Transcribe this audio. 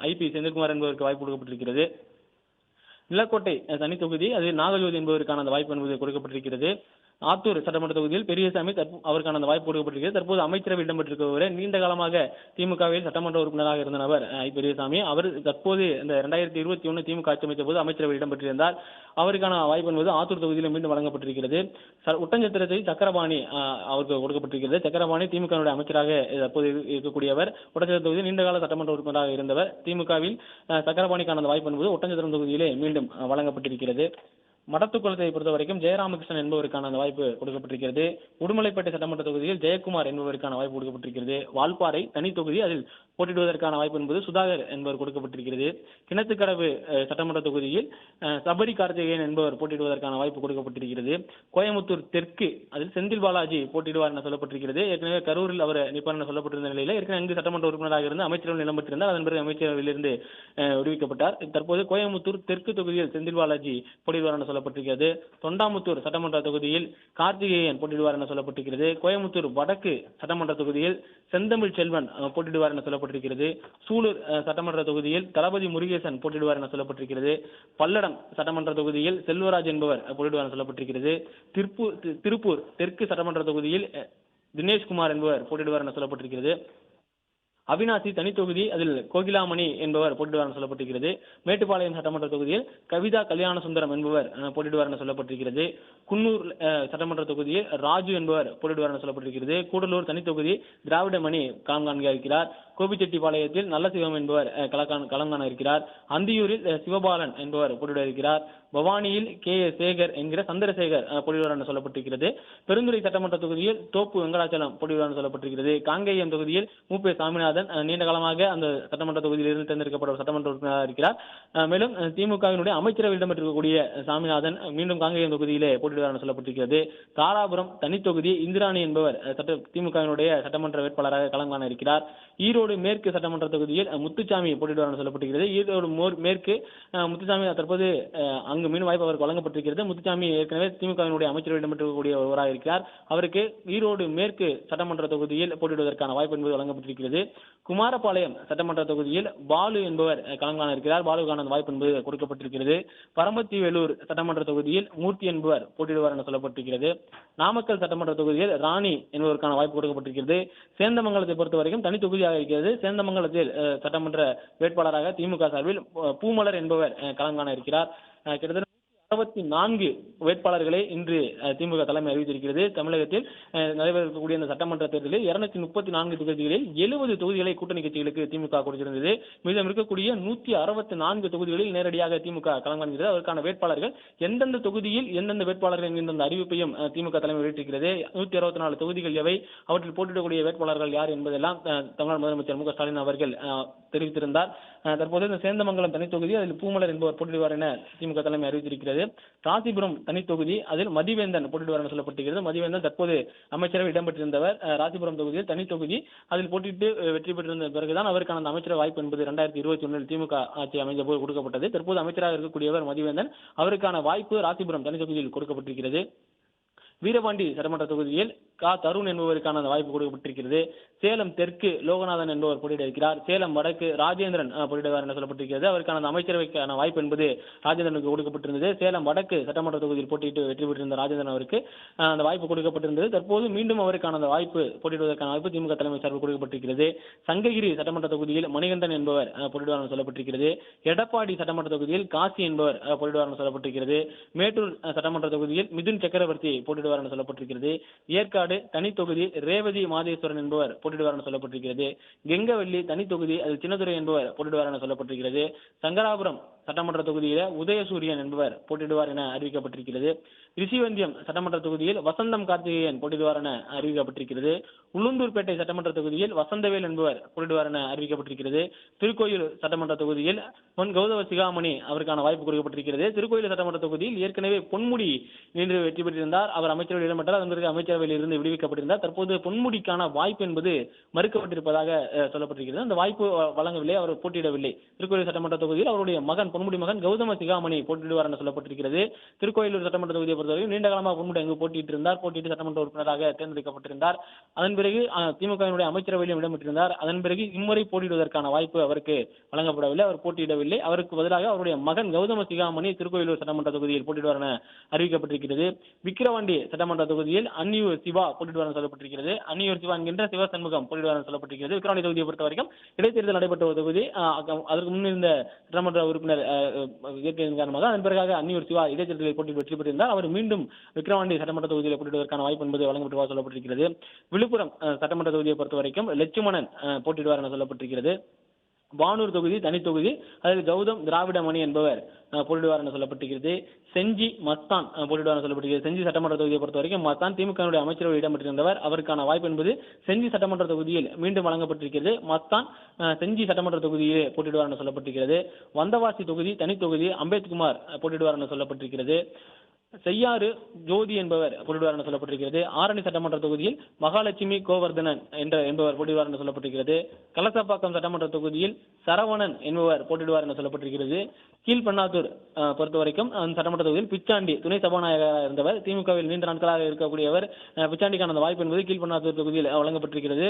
IP Senthilkumar என்பவருக்கு வாய்ப்பு கொடுக்கப்பட்டிருக்கிறது. நிலக்கோட்டை தனி தொகுதி அதில் நாகஜோதி என்பதற்கான அந்த வாய்ப்பு என்பது கொடுக்கப்பட்டிருக்கிறது. ஆத்தூர் சட்டமன்ற தொகுதியில் பெரியசாமி அவருக்கான அந்த வாய்ப்பு கொடுக்கப்பட்டிருக்கிறது. தற்போது அமைச்சரவை இடம்பெற்றிருக்கவர் நீண்ட காலமாக திமுகவில் சட்டமன்ற உறுப்பினராக இருந்த நபர் பெரியசாமி. அவர் தற்போது இந்த 2021 திமுக ஆட்சி அமைச்ச போது அமைச்சரவை இடம்பெற்றிருந்தார். அவருக்கான வாய்ப்பு என்பது ஆத்தூர் தொகுதியில் மீண்டும் வழங்கப்பட்டிருக்கிறது. ஒட்டஞ்சத்திரத்தில் சக்கரபாணி அவருக்கு கொடுக்கப்பட்டிருக்கிறது. சக்கரபாணி திமுக அமைச்சராக தற்போது இருக்கக்கூடியவர். ஒட்டஞ்சத்திரம் தொகுதியில் நீண்டகால சட்டமன்ற உறுப்பினராக இருந்தவர். திமுகவில் சக்கரபாணிக்கான அந்த வாய்ப்பு என்பது ஒட்டஞ்சத்திரம் தொகுதியிலே மீண்டும் வழங்கப்பட்டிருக்கிறது. மடத்துக்குளத்தை பொறுத்த வரைக்கும் ஜெயராமகிருஷ்ணன் என்பவருக்கான அந்த வாய்ப்பு கொடுக்கப்பட்டிருக்கிறது. உடுமலைப்பேட்டை சட்டமன்ற தொகுதியில் ஜெயக்குமார் என்பவருக்கான வாய்ப்பு கொடுக்கப்பட்டிருக்கிறது. வால்பாறை தனி தொகுதி அதில் போட்டியிடுவதற்கான வாய்ப்பு என்பது சுதாகர் என்பவர் கொடுக்கப்பட்டிருக்கிறது. கிணத்துக்கடவு சட்டமன்ற தொகுதியில் சபரி கார்த்திகேயன் என்பவர் போட்டியிடுவதற்கான வாய்ப்பு கொடுக்கப்பட்டிருக்கிறது. கோயம்புத்தூர் தெற்கு அதில் செந்தில் பாலாஜி போட்டியிடுவார் என சொல்லப்பட்டிருக்கிறது. ஏற்கனவே கரூரில் அவர் நிற்பார் என சொல்லப்பட்டிருந்த நிலையில் ஏற்கனவே அங்கு சட்டமன்ற உறுப்பினராக இருந்து அமைச்சரவையில் இடம்பெற்றிருந்தார். அதன் பிறகு அமைச்சரவையிலிருந்து விடுவிக்கப்பட்டார். தற்போது கோயம்புத்தூர் தெற்கு தொகுதியில் செந்தில் பாலாஜி போட்டியிடுவார் என சொல்லப்பட்டிருக்கிறது. தொண்டாமுத்தூர் சட்டமன்ற தொகுதியில் கார்த்திகேயன் போட்டியிடுவார் என சொல்லப்பட்டிருக்கிறது. கோயம்புத்தூர் வடக்கு சட்டமன்ற தொகுதியில் செந்தமிழ் செல்வன் போட்டியிடுவார் என சொல்லப்பட்டிருக்கிறது. சூலூர் சட்டமன்ற தொகுதியில் தளபதி முருகேசன் போட்டியிடுவார் என சொல்லப்பட்டிருக்கிறது. பல்லடம் சட்டமன்ற தொகுதியில் செல்வராஜ் என்பவர் போட்டியிடுவார் என சொல்லப்பட்டிருக்கிறது. திருப்பூர் தெற்கு சட்டமன்ற தொகுதியில் தினேஷ்குமார் என்பவர் போட்டியிடுவார் என சொல்லப்பட்டிருக்கிறது. அவினாசி தனி தொகுதி அதில் கோகிலாமணி என்பவர் போட்டியிடுவார் என சொல்லப்பட்டிருக்கிறது. மேட்டுப்பாளையம் சட்டமன்ற தொகுதியில் கவிதா கல்யாண சுந்தரம் என்பவர் போட்டியிடுவார் என சொல்லப்பட்டிருக்கிறது. குன்னூர் சட்டமன்ற தொகுதியில் ராஜு என்பவர் போட்டியிடுவார் என சொல்லப்பட்டிருக்கிறது. கூடலூர் தனி தொகுதி திராவிடமணி களம் காண்க இருக்கிறார். கோபிச்செட்டிப்பாளையத்தில் நல்ல சிவம் என்பவர் களம் காண இருக்கிறார். அந்தியூரில் சிவபாலன் என்பவர் போட்டியிட இருக்கிறார். பவானியில் சேகர் என்கிற சந்திரசேகர் போட்டியிடுவார் என சொல்லப்பட்டிருக்கிறது. பெருந்துறை சட்டமன்ற தொகுதியில் தோப்பு வெங்கடாச்சலம் போட்டியிடுவார் என சொல்லப்பட்டிருக்கிறது. காங்கேயம் தொகுதியில் மூப்பே சாமிநாதன் நீண்ட காலமாக அந்த சட்டமன்ற தொகுதியில் இருந்து தேர்ந்தெடுக்கப்பட்ட சட்டமன்ற உறுப்பினராக இருக்கிறார். மேலும் திமுகவினுடைய அமைச்சரவை இடம்பெற்றிருக்கக்கூடிய சாமிநாதன் மீண்டும் காங்கேயம் தொகுதியிலே போட்டியிடுவார் என சொல்லப்பட்டிருக்கிறது. தாராபுரம் தனி தொகுதி இந்திராணி என்பவர் திமுகவினுடைய சட்டமன்ற வேட்பாளராக களம் காண இருக்கிறார். ஈரோடு மேற்கு சட்டமன்ற தொகுதியில் முத்துசாமி போட்டியிடுவார் என சொல்லப்பட்டிருக்கிறது. ஈரோடு மேற்கு முத்துசாமி தற்போது அங்கு மீண்டும் வாய்ப்பு அவருக்கு வழங்கப்பட்டிருக்கிறது. முத்துசாமி ஏற்கனவே திமுகவினுடைய அமைச்சரவை இடம்பெற்றக்கூடிய ஒருவராக இருக்கிறார். அவருக்கு ஈரோடு மேற்கு சட்டமன்ற தொகுதியில் போட்டியிடுவதற்கான வாய்ப்பு என்பது வழங்கப்பட்டிருக்கிறது. குமாரபாளையம் சட்டமன்ற தொகுதியில் பாலு என்பவர் களம் காண இருக்கிறார். பாலுக்கான வாய்ப்பு என்பது கொடுக்கப்பட்டிருக்கிறது. பரமத்தி வேலூர் சட்டமன்ற தொகுதியில் மூர்த்தி என்பவர் போட்டியிடுவார் என சொல்லப்பட்டிருக்கிறது. நாமக்கல் சட்டமன்ற தொகுதியில் ராணி என்பதற்கான வாய்ப்பு கொடுக்கப்பட்டிருக்கிறது. சேந்தமங்கலத்தை பொறுத்தவரைக்கும் தனி தொகுதியாக இருக்கிறது. சேந்தமங்கலத்தில் சட்டமன்ற வேட்பாளராக திமுக சார்பில் பூமலர் என்பவர் களம் காண இருக்கிறார். கிட்டத்தட்ட 64 வேட்பாளர்களை இன்று திமுக தலைமை அறிவித்திருக்கிறது. தமிழகத்தில் நடைபெறக்கூடிய இந்த சட்டமன்ற தேர்தலில் 234 தொகுதிகளில் 70 தொகுதிகளை கூட்டணி கட்சிகளுக்கு திமுக கொடுத்திருந்தது. மீதம் இருக்கக்கூடிய 164 தொகுதிகளில் நேரடியாக திமுக களம் காண்கிறது. அதற்கான வேட்பாளர்கள் எந்தெந்த தொகுதியில் எந்தெந்த வேட்பாளர்கள் என்கின்ற அறிவிப்பையும் திமுக தலைமை வெளியிட்டிருக்கிறது. 164 தொகுதிகள் எவை, அவற்றில் போட்டியிடக்கூடிய வேட்பாளர்கள் யார் என்பதெல்லாம் தமிழ்நாடு முதலமைச்சர் மு.க. ஸ்டாலின் அவர்கள் தெரிவித்திருந்தார். தற்போது இந்த சேந்தமங்கலம் தனி தொகுதி அதில் பூமலர் என்பவர் போட்டியிடுவார் என திமுக தலைமை அறிவித்திருக்கிறது. ராசிபுரம் தனி தொகுதி அதில் மதிவேந்தன் போட்டியிடுவார் என சொல்லப்பட்டிருக்கிறது. மதிவேந்தன் தற்போது அமைச்சரவை இடம்பெற்றிருந்தவர். ராசிபுரம் தொகுதியில் தனி தொகுதி அதில் போட்டியிட்டு வெற்றி பெற்றிருந்த பிறகுதான் அவருக்கான அந்த அமைச்சரவை வாய்ப்பு என்பது 2021 திமுக ஆட்சி அமைந்த போது கொடுக்கப்பட்டது. தற்போது அமைச்சராக இருக்கக்கூடியவர் மதிவேந்தன். அவருக்கான வாய்ப்பு ராசிபுரம் தனி தொகுதியில் கொடுக்கப்பட்டிருக்கிறது. வீரபாண்டி சட்டமன்ற தொகுதியில் தருண் என்பவருக்கான வாய்ப்பு கொடுக்கப்பட்டிருக்கிறது. சேலம் தெற்கு லோகநாதன் என்பவர் போட்டியிட இருக்கிறார். சேலம் வடக்கு ராஜேந்திரன் போட்டியிடுவார் என சொல்லப்பட்டிருக்கிறது. அவருக்கான அமைச்சரவைக்கான வாய்ப்பு என்பது ராஜேந்திரனுக்கு கொடுக்கப்பட்டிருந்தது. சேலம் வடக்கு சட்டமன்ற தொகுதியில் போட்டியிட்டு வெற்றி பெற்றிருந்த ராஜேந்திரன் அவருக்கு அந்த வாய்ப்பு கொடுக்கப்பட்டிருந்தது. தற்போது மீண்டும் அவருக்கான அந்த வாய்ப்பு போட்டியிடுவதற்கான வாய்ப்பு திமுக தலைமை சார்பில் கொடுக்கப்பட்டிருக்கிறது. சங்ககிரி சட்டமன்ற தொகுதியில் மணிகண்டன் என்பவர் போட்டியிடுவார் என சொல்லப்பட்டிருக்கிறது. எடப்பாடி சட்டமன்ற தொகுதியில் காசி என்பவர் போட்டியிடுவார் என சொல்லப்பட்டிருக்கிறது. மேட்டூர் சட்டமன்ற தொகுதியில் மிதுன் சக்கரவர்த்தி போட்டியிடுவார் என சொல்லப்பட்டிருக்கிறது. ஏற்காடு தனி தொகுதி ரேவதி மாதேஸ்வரன் என்பவர் போட்டியிடுவார் என சொல்லப்பட்டிருக்கிறது. கெங்கவல்லி தனி தொகுதி அதில் சின்னதுரை என்பவர் போட்டியிடுவார் என சொல்லப்பட்டிருக்கிறது. சங்கராபுரம் சட்டமன்ற தொகுதியில் உதயசூரியன் என்பவர் போட்டியிடுவார் என அறிவிக்கப்பட்டிருக்கிறது. ரிஷிவந்தியம் சட்டமன்ற தொகுதியில் வசந்தம் கார்த்திகேயன் போட்டியிடுவார் என அறிவிக்கப்பட்டிருக்கிறது. உளுந்தூர்பேட்டை சட்டமன்ற தொகுதியில் வசந்தவேல் என்பவர் போட்டியிடுவார் என அறிவிக்கப்பட்டிருக்கிறது. திருக்கோயில் சட்டமன்ற தொகுதியில் பொன் கௌதம சிகாமணி அவருக்கான வாய்ப்பு கொடுக்கப்பட்டிருக்கிறது. திருக்கோயில் சட்டமன்ற தொகுதியில் ஏற்கனவே பொன்முடி நின்று வெற்றி பெற்றிருந்தார். அவர் அமைச்சரவையில் இடம்பெற்றார். அதன் பிறகு அமைச்சரவையில் இருந்து விடுவிக்கப்பட்டிருந்தார். தற்போது பொன்முடிக்கான வாய்ப்பு என்பது மறுக்கப்பட்டிருப்பதாக சொல்லப்பட்டிருக்கிறது. அந்த வாய்ப்பு வழங்கவில்லை, அவர் போட்டியிடவில்லை. திருக்கோயிலூர் சட்டமன்ற தொகுதியில் அவருடைய மகன் பொன்முடி மகன் கௌதம சிகாமணி போட்டியிடுவார் என சொல்லப்பட்டிருக்கிறது. திருக்கோயிலூர் சட்டமன்ற தொகுதியை பொறுத்தவரை நீண்ட காலமாக பொன்முடி அங்கு போட்டியிட்டு சட்டமன்ற உறுப்பினராக தேர்ந்தெடுக்கப்பட்டிருந்தார். அதன் பிறகு திமுகவினுடைய அமைச்சரவையிலும் இடம்பெற்றிருந்தார். அதன் பிறகு இம்முறை போட்டியிடுவதற்கான வாய்ப்பு அவருக்கு வழங்கப்படவில்லை, அவர் போட்டியிடவில்லை. அவருக்கு பதிலாக அவருடைய மகன் கௌதம சிகாமணி திருக்கோயிலூர் சட்டமன்ற தொகுதியில் போட்டியிடுவார் என அறிவிக்கப்பட்டிருக்கிறது. விக்கிரவாண்டி சட்டமன்ற தொகுதியில் அன்னியூர் சிவா போட்டியிடுவார் சொல்லப்பட்டிருக்கிறது. அன்னியூர் சிவா என்கின்ற சிவசண்முகம் போட்டியிடுவார் சொல்லப்பட்டிருக்கிறது. விக்கிரவாண்டி தொகுதியை பொறுத்த வரைக்கும் இடைத்தேர்தல் நடைபெற்ற ஒரு தொகுதி. அதற்கு முன்னிருந்த சட்டமன்ற உறுப்பினர் இயற்கையின் காரணமாக அதன் பிறகு அன்னியூர் சிவா இடைத்தேர்தலில் போட்டியில் வெற்றி பெற்றிருந்தார். அவர் மீண்டும் விக்கிரவாண்டி சட்டமன்ற தொகுதியில் போட்டியிடுவதற்கான வாய்ப்பு என்பது வழங்கப்பட்டதாக சொல்லப்பட்டிருக்கிறது. விழுப்புரம் சட்டமன்ற தொகுதியை பொறுத்த வரைக்கும் லட்சுமணன் போட்டியிடுவார் என சொல்லப்பட்டிருக்கிறது. வானூர் தொகுதி தனி தொகுதி, அதில் கௌதம் திராவிடமணி என்பவர் போட்டியிடுவார் என சொல்லப்பட்டிருக்கிறது. செஞ்சி மஸ்தான் போட்டியிடுவார் என சொல்லப்பட்டிருக்கிறது. செஞ்சி சட்டமன்ற தொகுதியை பொறுத்த வரைக்கும் மஸ்தான் திமுக அமைச்சரவை இடம்பெற்றிருந்தவர். அவருக்கான வாய்ப்பு என்பது செஞ்சி சட்டமன்ற தொகுதியில் மீண்டும் வழங்கப்பட்டிருக்கிறது. மஸ்தான் செஞ்சி சட்டமன்ற தொகுதியிலே போட்டியிடுவார் என சொல்லப்பட்டிருக்கிறது. வந்தவாசி தொகுதி தனி தொகுதி, அம்பேத்குமார் போட்டியிடுவார் என சொல்லப்பட்டிருக்கிறது. செய்யாறு ஜோதி என்பவர் போட்டியிடுவார் என சொல்லப்பட்டிருக்கிறது. ஆரணி சட்டமன்ற தொகுதியில் மகாலட்சுமி கோவர்தனன் என்பவர் போட்டியிடுவார் என சொல்லப்பட்டிருக்கிறது. கலசப்பாக்கம் சட்டமன்ற தொகுதியில் சரவணன் என்பவர் போட்டியிடுவார் என சொல்லப்பட்டிருக்கிறது. கீழ்பண்ணாத்தூர் பொறுத்தவரைக்கும் சட்டமன்ற தொகுதியில் பிச்சாண்டி துணை சபாநாயகராக இருந்தவர், திமுகவில் நீண்ட நாட்களாக இருக்கக்கூடியவர். பிச்சாண்டிக்கான வாய்ப்பு என்பது கீழ்பண்ணாத்தூர் தொகுதியில் வழங்கப்பட்டிருக்கிறது.